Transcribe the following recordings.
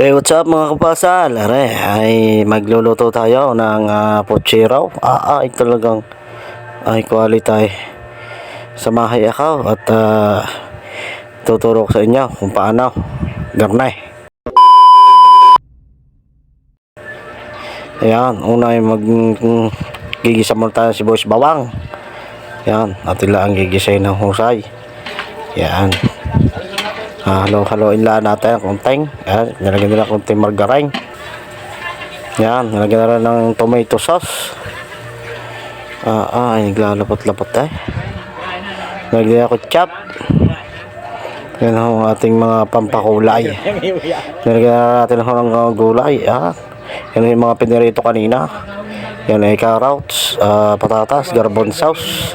Hey, what's up mga kapasal? Are, ay magluluto tayo ng pochiraw. Ay talagang ay quality. Samahay ako at tuturo ko sa inyo kung paano. Garnay. Ayan, una ay gigisa muna tayo si Boss Bawang. Ayan, at ila ang gigisay ng husay. Ayan. Halo-haloin lang natin ang kunting. Ayan, nilagyan nila kunting margarine. Ayan, nilagyan na rin ng tomato sauce. Naglalapot-lapot eh. Nilagyan ako chop. Yan ang ating mga pampakulay. Nilagyan na natin ng gulay. Yan yung mga pinirito kanina. Yan ay carrots, patatas, garbon sauce.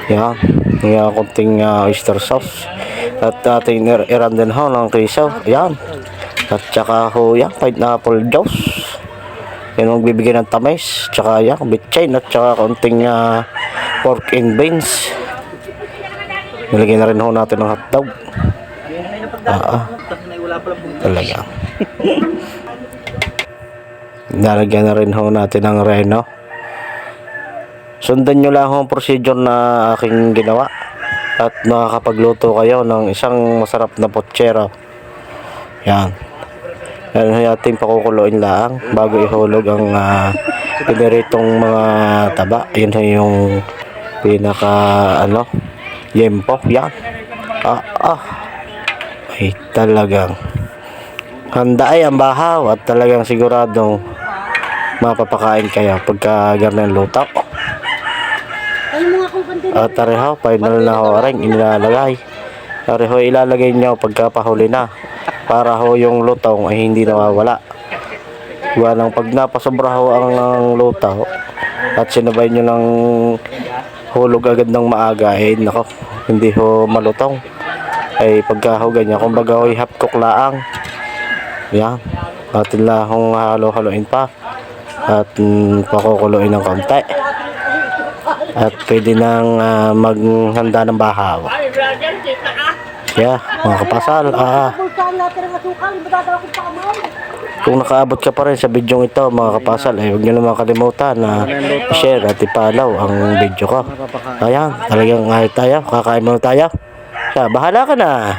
Yan, yung kunting oyster sauce. At ating iran din ho ng kriso. Ayan. At saka ho yan, pineapple juice. Yan ang bibigyan ng tamis. Tsaka yan, bitchin. At saka konting pork and beans. Nilagyan na rin ho natin ng hotdog. Talaga. Nilagyan na rin ho natin ng reno. Sundan nyo lang ho ang procedure na aking ginawa. At makakapagluto kayo ng isang masarap na pochero. Yan. Yan ay ating pakukuluin lang bago ihulog ang piniritong mga taba. Yun ay yung pinaka yempo. Yan. Ay talagang handa ay ang bahaw at talagang siguradong mapapakain kayo pagka ganyan luto. At tareho, final na ho rin inilalagay. Tareho ilalagay nyo pagkapahuli na para ho yung lutong ay hindi nawawala. Walang pag napasobra ho ang lutaw at sinabay nyo ng hulog agad ng maaga nako, hindi ho malutong. Ay pagka ho ganyan, kumbaga ho half cook laang. Yan, atin lang hong halo-haloin pa at pakukuluin ng konti. At pwede nang maghanda ng bahaw. Yeah, mga kapasal. Kung nakaabot ka pa rin sa video ito mga kapasal, huwag nyo naman kalimutan na i-share at i-follow ang video ko. Ayan, talagang tayo, kakain muna tayo. Bahala ka na.